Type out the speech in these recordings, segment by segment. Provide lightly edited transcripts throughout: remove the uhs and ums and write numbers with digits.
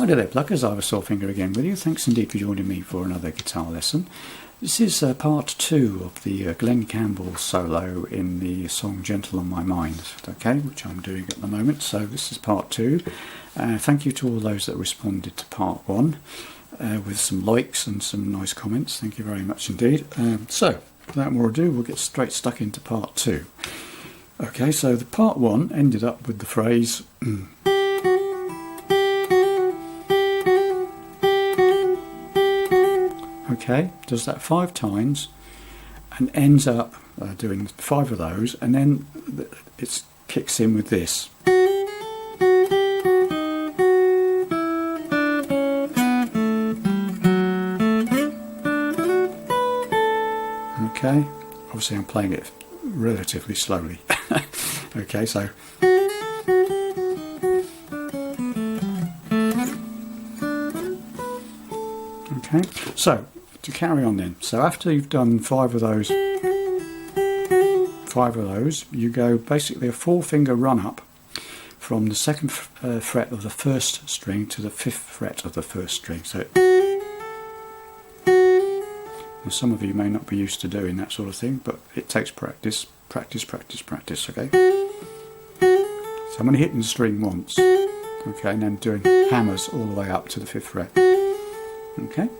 Hi there pluckers, I have a sore finger again with you. Thanks indeed for joining me for another guitar lesson. This is part 2 of the Glen Campbell solo in the song Gentle on My Mind, okay, which I'm doing at the moment. So this is part 2. Thank you to all those that responded to part 1 with some likes and some nice comments. Thank you very much indeed. So without more ado, we'll get straight stuck into part 2. Okay, so the part 1 ended up with the phrase okay, does that 5 times and ends up doing 5 of those, and then it kicks in with this. Okay, obviously I'm playing it relatively slowly. Okay, so okay, so to carry on then, so after you've done 5 of those, you go basically a 4-finger run up from the 2nd fret of the 1st string to the 5th fret of the 1st string. So and some of you may not be used to doing that sort of thing, but it takes practice, okay? So I'm only hitting the string once, okay, and then doing hammers all the way up to the 5th fret. Okay,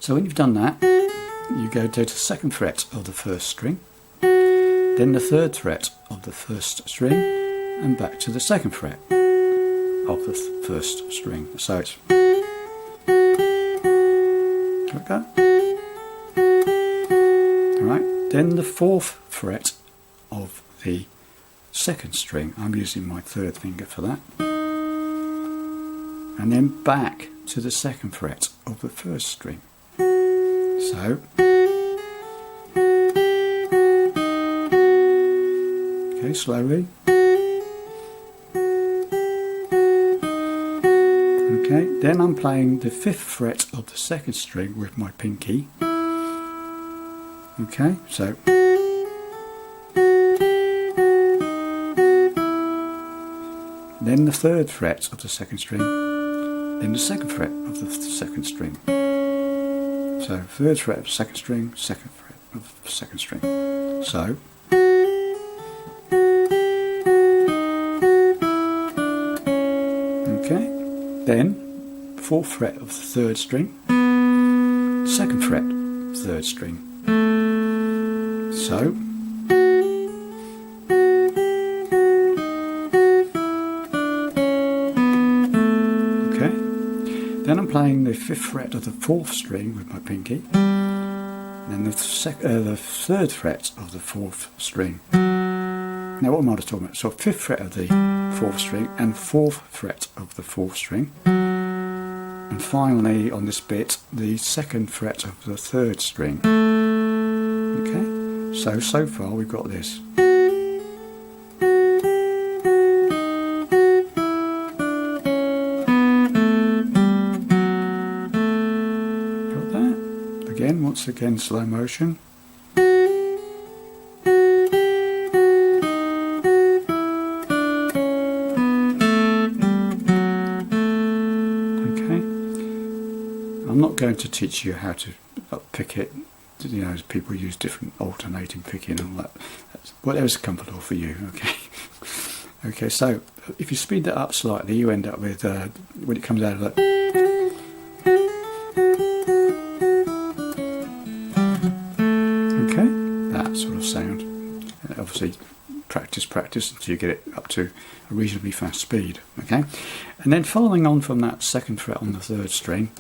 so when you've done that, you go to the 2nd fret of the 1st string, then the 3rd fret of the 1st string, and back to the 2nd fret of the 1st string. So it's okay. Alright, then the 4th fret of the 2nd string, I'm using my 3rd finger for that, and then back to the 2nd fret of the 1st string. So okay, slowly. Okay, then I'm playing the 5th fret of the 2nd string with my pinky. Okay, so then the 3rd fret of the 2nd string, then the 2nd fret of the 2nd string. So 3rd fret of the 2nd string, 2nd fret of the 2nd string. So okay, then 4th fret of the 3rd string, 2nd fret, 3rd string. So then I'm playing the 5th fret of the 4th string with my pinky, then the 3rd fret of the 4th string. Now what am I talking about? So 5th fret of the 4th string and 4th fret of the 4th string, and finally on this bit the 2nd fret of the 3rd string. Okay, so far we've got this. Once again, slow motion. Okay, I'm not going to teach you how to pick it. You know, people use different alternating picking and all that. Whatever's comfortable for you. Okay. Okay, so if you speed that up slightly, you end up with when it comes out of that. Sort of sound. Obviously practice until you get it up to a reasonably fast speed. Okay, and then following on from that 2nd fret on the 3rd string,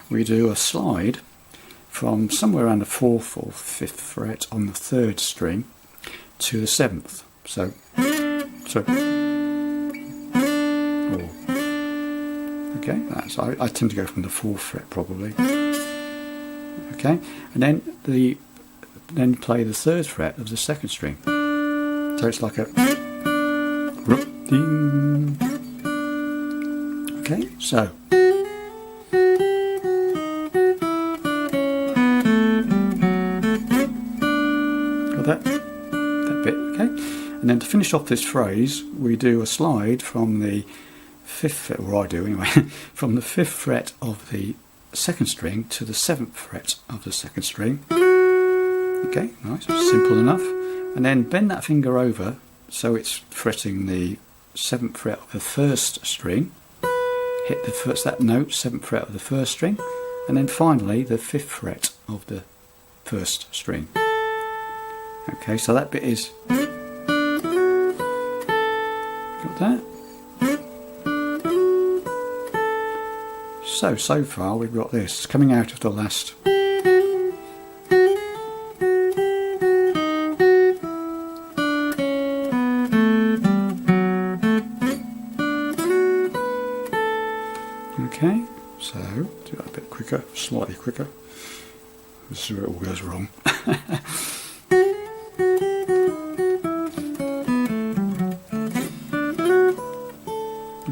we do a slide from somewhere around the 4th or 5th fret on the 3rd string to the 7th. So okay, that's I tend to go from the 4th fret probably. Okay, and then play the 3rd fret of the 2nd string. So it's like a okay, so got that bit, okay? And then to finish off this phrase, we do a slide from the 5th fret, or I do anyway, from the 5th fret of the 2nd string to the 7th fret of the 2nd string. Okay, nice, simple enough. And then bend that finger over so it's fretting the 7th fret of the 1st string. Hit the first, that note, 7th fret of the 1st string, and then finally the 5th fret of the 1st string. Okay, so that bit is, got that? So far we've got this coming out of the last. Okay, so do that a bit quicker, slightly quicker. This is where it all goes wrong.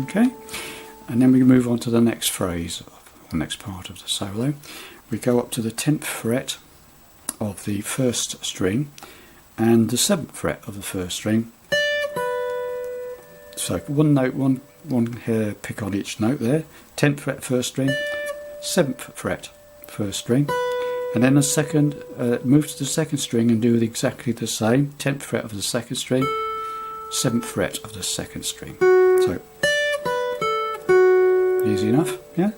Okay, and then we move on to the next phrase, the next part of the solo. We go up to the 10th fret of the 1st string and the 7th fret of the 1st string. So one note, one hair pick on each note there. 10th fret 1st string, 7th fret 1st string, and then a second, move to the 2nd string and do exactly the same. 10th fret of the 2nd string, 7th fret of the 2nd string. So easy enough, yeah?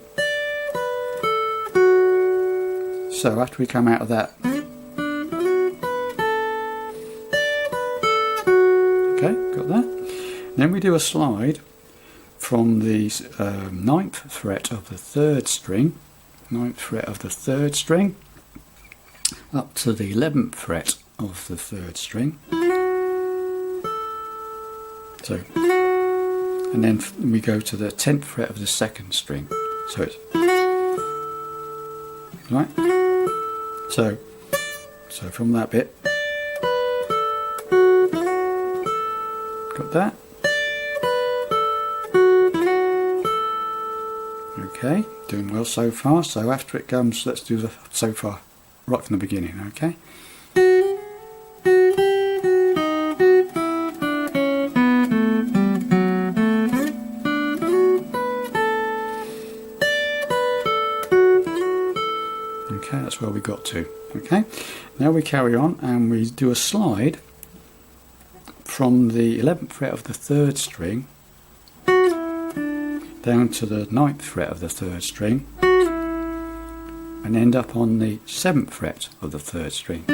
So after we come out of that, okay, got that. Then we do a slide from the 9th fret of the 3rd string, 9th fret of the 3rd string, up to the 11th fret of the 3rd string. So, and then we go to the 10th fret of the 2nd string. So it's right. So from that bit, got that. Okay, doing well so far. So after it comes, let's do the so far right from the beginning. Okay. Okay, that's where we got to. Okay, now we carry on and we do a slide from the 11th fret of the 3rd string down to the 9th fret of the 3rd string and end up on the 7th fret of the 3rd string.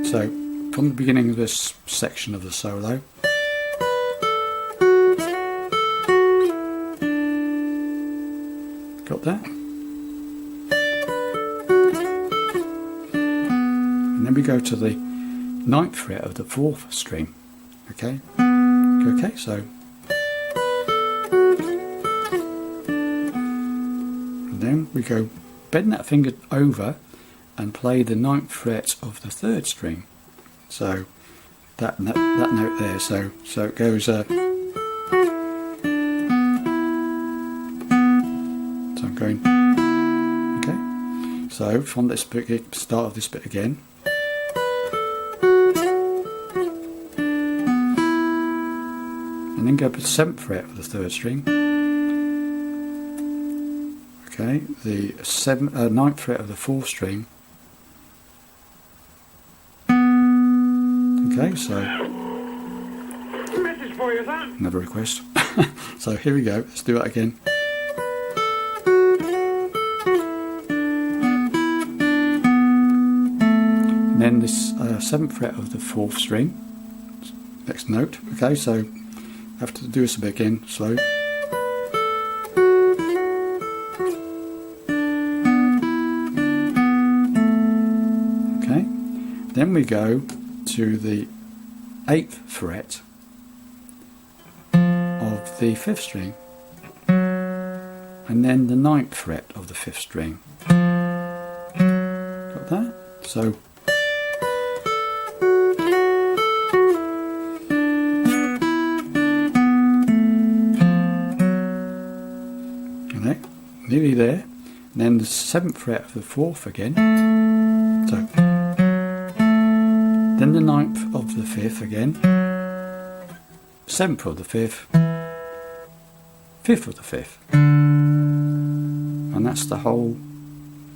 So from the beginning of this section of the solo, got that? And then we go to the 9th fret of the 4th string. Okay? Okay, so and then we go bend that finger over and play the 9th fret of the 3rd string. So that note there. So it goes. So I'm going. Okay. So from this bit, start of this bit again. And then go up to the 7th fret of the 3rd string. Okay, the 9th fret of the 4th string. Okay, so message for you, son. Another request. So here we go. Let's do it again. And then this 7th fret of the 4th string. Next note. Okay, so have to do this a bit again, slow. Okay, then we go to the 8th fret of the 5th string, and then the 9th fret of the 5th string. Got that? So nearly there, and then the 7th fret of the 4th again, so then the 9th of the 5th again, 7th of the 5th, 5th of the 5th, and that's the whole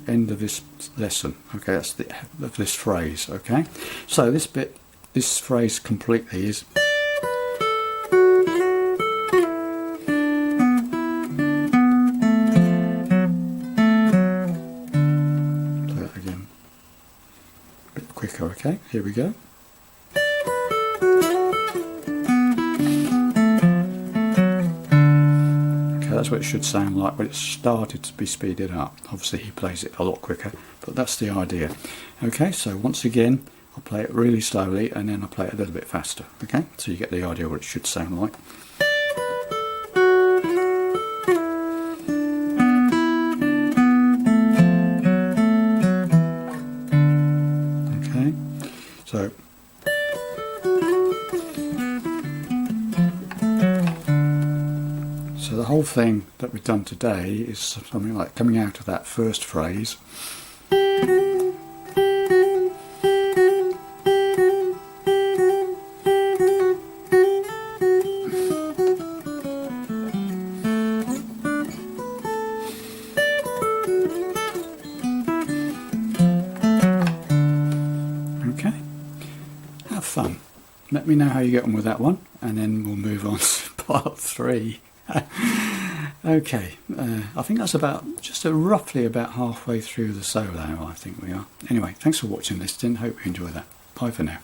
end of this lesson. Okay, that's the of this phrase. Okay, so this phrase completely is play that again a bit quicker. Okay, here we go. That's what it should sound like when it started to be speeded up. Obviously he plays it a lot quicker, but that's the idea. Okay, so once again I'll play it really slowly and then I'll play it a little bit faster. Okay, so you get the idea what it should sound like. Okay, so the whole thing that we've done today is something like coming out of that first phrase. Okay, have fun. Let me know how you get on with that one, and then we'll move on to part 3. Okay, I think that's just roughly about halfway through the solo, I think we are. Anyway, thanks for watching this. Hope you enjoy that. Bye for now.